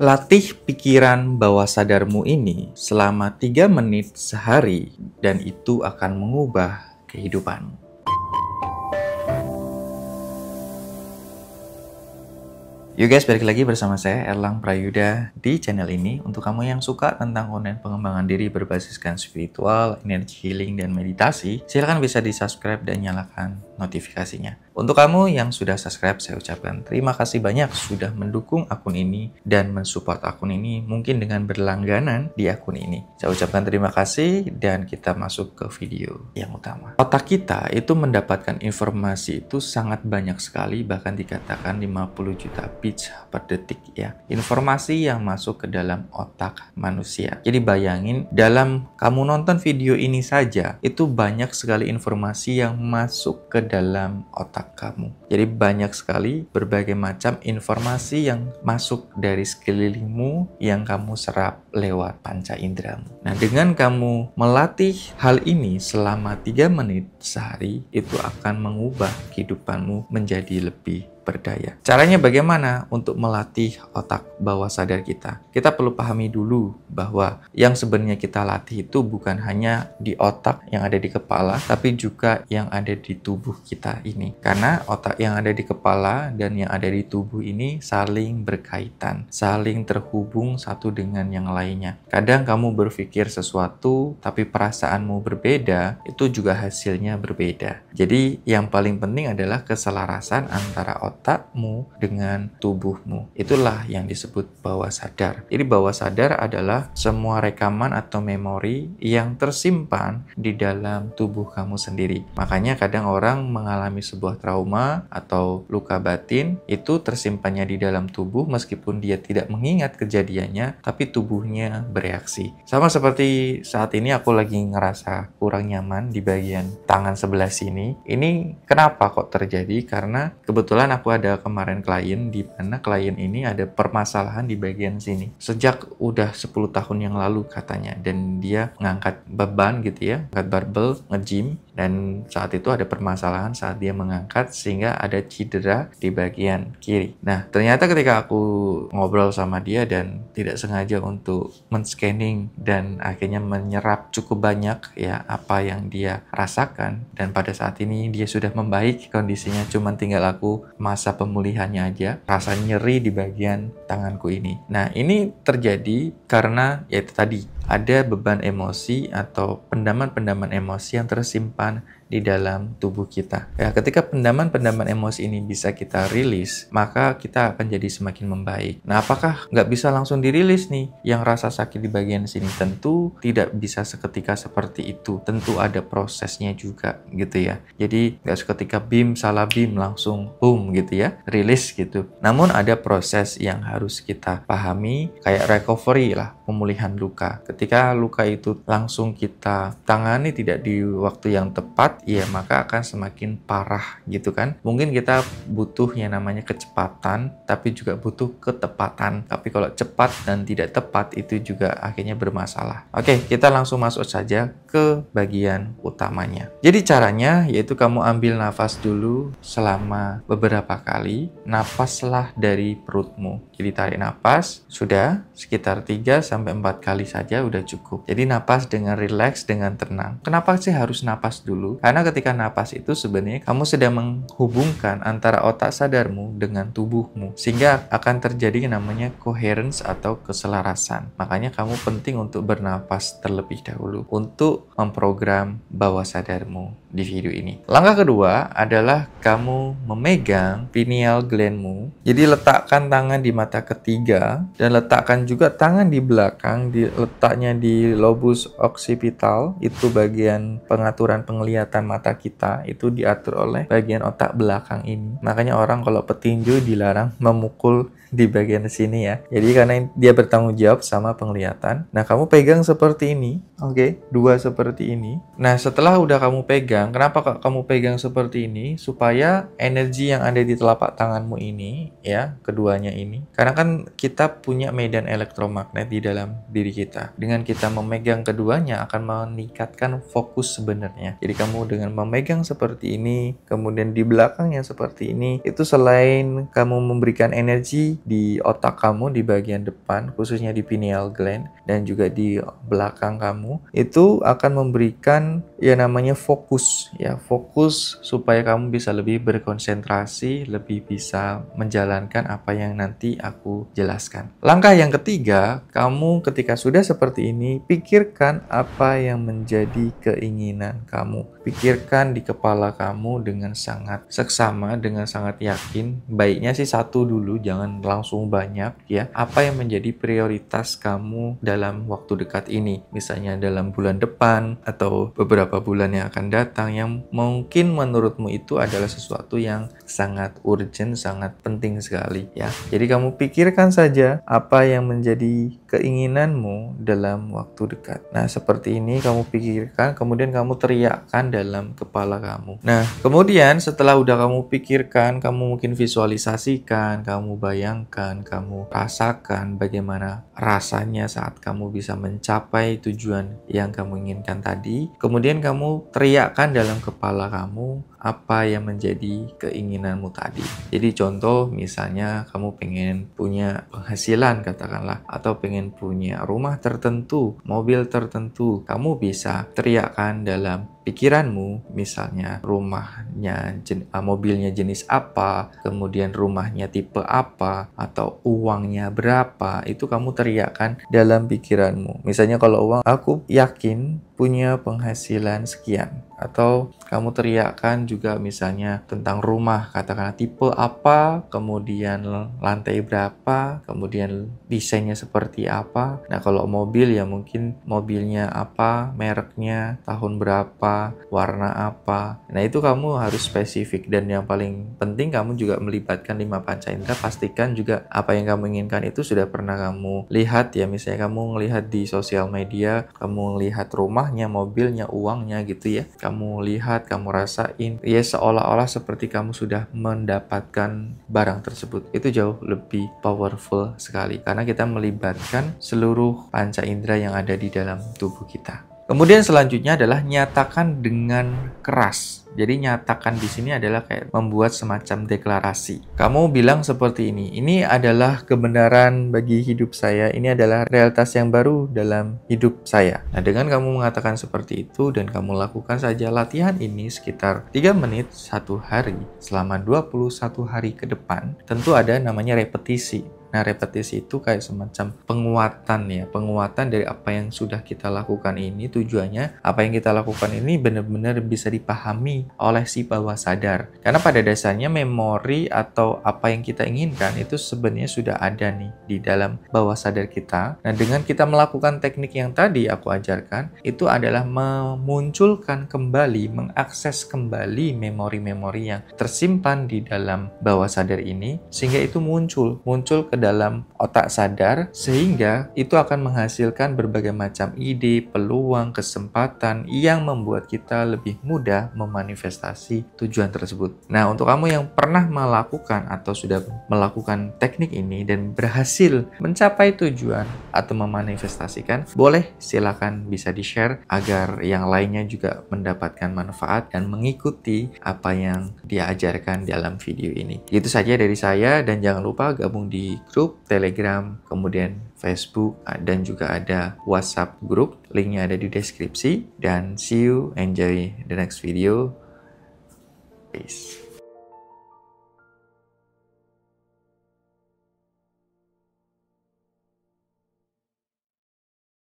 Latih pikiran bawah sadarmu ini selama 3 menit sehari dan itu akan mengubah kehidupanmu. Yuk guys, balik lagi bersama saya Erlang Prayuda di channel ini. Untuk kamu yang suka tentang konten pengembangan diri berbasiskan spiritual, energi healing, dan meditasi, silahkan bisa di subscribe dan nyalakan notifikasinya. Untuk kamu yang sudah subscribe, saya ucapkan terima kasih banyak sudah mendukung akun ini dan mensupport akun ini mungkin dengan berlangganan di akun ini. Saya ucapkan terima kasih dan kita masuk ke video yang utama. Otak kita itu mendapatkan informasi itu sangat banyak sekali, bahkan dikatakan 50 juta bits per detik ya. Informasi yang masuk ke dalam otak manusia. Jadi bayangin dalam kamu nonton video ini saja, itu banyak sekali informasi yang masuk ke dalam otak kamu. Jadi banyak sekali berbagai macam informasi yang masuk dari sekelilingmu yang kamu serap lewat panca indramu. Nah, dengan kamu melatih hal ini selama 3 menit sehari, itu akan mengubah kehidupanmu menjadi lebih berdaya. Caranya bagaimana untuk melatih otak bawah sadar kita? Kita perlu pahami dulu bahwa yang sebenarnya kita latih itu bukan hanya di otak yang ada di kepala, tapi juga yang ada di tubuh kita ini. Karena otak yang ada di kepala dan yang ada di tubuh ini saling berkaitan, saling terhubung satu dengan yang lainnya. Kadang kamu berpikir sesuatu, tapi perasaanmu berbeda, itu juga hasilnya berbeda. Jadi yang paling penting adalah keselarasan antara otakmu dengan tubuhmu. Itulah yang disebut bawah sadar. Jadi bawah sadar adalah semua rekaman atau memori yang tersimpan di dalam tubuh kamu sendiri. Makanya kadang orang mengalami sebuah trauma atau luka batin itu tersimpannya di dalam tubuh meskipun dia tidak mengingat kejadiannya, tapi tubuhnya bereaksi. Sama seperti saat ini aku lagi ngerasa kurang nyaman di bagian tangan sebelah sini. Ini kenapa kok terjadi? Karena kebetulan aku ada kemarin klien di mana klien ini ada permasalahan di bagian sini. Sejak udah 10 tahun yang lalu katanya, dan dia ngangkat beban gitu ya, ngangkat barbel, nge-gym, dan saat itu ada permasalahan saat dia mengangkat sehingga ada cedera di bagian kiri. Nah, ternyata ketika aku ngobrol sama dia dan tidak sengaja untuk men-scanning dan akhirnya menyerap cukup banyak ya apa yang dia rasakan, dan pada saat ini dia sudah membaik kondisinya, cuman tinggal aku masa pemulihannya aja, rasa nyeri di bagian tanganku ini. Nah, ini terjadi karena yaitu tadi ada beban emosi atau pendaman-pendaman emosi yang tersimpan di dalam tubuh kita. Ya, ketika pendaman-pendaman emosi ini bisa kita rilis, maka kita akan jadi semakin membaik. Nah, apakah nggak bisa langsung dirilis nih yang rasa sakit di bagian sini? Tentu tidak bisa seketika seperti itu. Tentu ada prosesnya juga gitu ya. Jadi nggak seketika salah BIM langsung boom gitu ya, rilis gitu. Namun ada proses yang harus kita pahami, kayak recovery lah, pemulihan luka. Ketika luka itu langsung kita tangani tidak di waktu yang tepat, ya maka akan semakin parah gitu kan. Mungkin kita butuh yang namanya kecepatan, tapi juga butuh ketepatan. Tapi kalau cepat dan tidak tepat itu juga akhirnya bermasalah. Oke, kita langsung masuk saja ke bagian utamanya. Jadi caranya yaitu kamu ambil nafas dulu selama beberapa kali. Napaslah dari perutmu. Jadi tarik nafas, sudah sekitar 3-4 kali saja udah cukup. Jadi napas dengan rileks, dengan tenang. Kenapa sih harus napas dulu? Karena ketika napas itu sebenarnya kamu sedang menghubungkan antara otak sadarmu dengan tubuhmu, sehingga akan terjadi yang namanya coherence atau keselarasan. Makanya kamu penting untuk bernapas terlebih dahulu untuk memprogram bawah sadarmu di video ini. Langkah kedua adalah kamu memegang pineal glandmu. Jadi letakkan tangan di mata ketiga dan letakkan juga tangan di belakang, letaknya di lobus occipital, itu bagian pengaturan penglihatan mata kita, itu diatur oleh bagian otak belakang ini. Makanya orang kalau petinju dilarang memukul di bagian sini ya. Jadi karena dia bertanggung jawab sama penglihatan. Nah, kamu pegang seperti ini. Oke, dua seperti ini. Nah, setelah udah kamu pegang, kenapa kok kamu pegang seperti ini? Supaya energi yang ada di telapak tanganmu ini, ya, keduanya ini. Karena kan kita punya medan elektromagnet di dalam diri kita. Dengan kita memegang keduanya akan meningkatkan fokus sebenarnya. Jadi kamu dengan memegang seperti ini, kemudian di belakangnya seperti ini, itu selain kamu memberikan energi di otak kamu di bagian depan, khususnya di pineal gland dan juga di belakang kamu, itu akan memberikan ya namanya fokus ya, fokus supaya kamu bisa lebih berkonsentrasi, lebih bisa menjalankan apa yang nanti aku jelaskan. Langkah yang ketiga, kamu ketika sudah seperti ini, pikirkan apa yang menjadi keinginan kamu. Pikirkan di kepala kamu dengan sangat seksama, dengan sangat yakin. Baiknya sih satu dulu, jangan langsung banyak ya. Apa yang menjadi prioritas kamu dalam waktu dekat ini? Misalnya dalam bulan depan atau beberapa bulan yang akan datang yang mungkin menurutmu itu adalah sesuatu yang sangat urgent, sangat penting sekali ya. Jadi kamu pikirkan saja apa yang menjadi keinginanmu dalam waktu dekat. Nah, seperti ini kamu pikirkan, kemudian kamu teriakkan dalam kepala kamu. Nah, kemudian setelah udah kamu pikirkan, kamu mungkin visualisasikan, kamu bayangkan, kamu rasakan bagaimana rasanya saat kamu bisa mencapai tujuan yang kamu inginkan tadi. Kemudian kamu teriakkan dalam kepala kamu apa yang menjadi keinginanmu tadi. Jadi contoh misalnya kamu pengen punya penghasilan katakanlah, atau pengen punya rumah tertentu, mobil tertentu, kamu bisa teriakkan dalam pikiranmu, misalnya mobilnya jenis apa, kemudian rumahnya tipe apa, atau uangnya berapa, itu kamu teriakkan dalam pikiranmu. Misalnya kalau uang, aku yakin punya penghasilan sekian. Atau kamu teriakkan juga misalnya tentang rumah, katakanlah tipe apa, kemudian lantai berapa, kemudian desainnya seperti apa. Nah kalau mobil ya mungkin mobilnya apa, mereknya, tahun berapa, warna apa. Nah itu kamu harus spesifik, dan yang paling penting kamu juga melibatkan 5 panca indera. Pastikan juga apa yang kamu inginkan itu sudah pernah kamu lihat ya. Misalnya kamu melihat di sosial media, kamu lihat rumahnya, mobilnya, uangnya gitu ya. Kamu lihat, kamu rasain, ya seolah-olah seperti kamu sudah mendapatkan barang tersebut. Itu jauh lebih powerful sekali karena kita melibatkan seluruh panca indera yang ada di dalam tubuh kita. Kemudian selanjutnya adalah nyatakan dengan keras. Jadi nyatakan di sini adalah kayak membuat semacam deklarasi. Kamu bilang seperti ini adalah kebenaran bagi hidup saya, ini adalah realitas yang baru dalam hidup saya. Nah dengan kamu mengatakan seperti itu dan kamu lakukan saja latihan ini sekitar 3 menit 1 hari selama 21 hari ke depan, tentu ada namanya repetisi. Nah, repetisi itu kayak semacam penguatan ya, penguatan dari apa yang sudah kita lakukan ini. Tujuannya, apa yang kita lakukan ini benar-benar bisa dipahami oleh si bawah sadar. Karena pada dasarnya memori atau apa yang kita inginkan itu sebenarnya sudah ada nih di dalam bawah sadar kita. Nah, dengan kita melakukan teknik yang tadi aku ajarkan, itu adalah memunculkan kembali, mengakses kembali memori-memori yang tersimpan di dalam bawah sadar ini, sehingga itu muncul ke dalam otak sadar, sehingga itu akan menghasilkan berbagai macam ide, peluang, kesempatan yang membuat kita lebih mudah memanifestasi tujuan tersebut. Nah, untuk kamu yang pernah melakukan atau sudah melakukan teknik ini dan berhasil mencapai tujuan atau memanifestasikan, boleh silakan bisa di-share agar yang lainnya juga mendapatkan manfaat dan mengikuti apa yang dia ajarkan dalam video ini. Itu saja dari saya, dan jangan lupa gabung di grup Telegram, kemudian Facebook, dan juga ada WhatsApp grup. Linknya ada di deskripsi. Dan see you, enjoy the next video. Peace.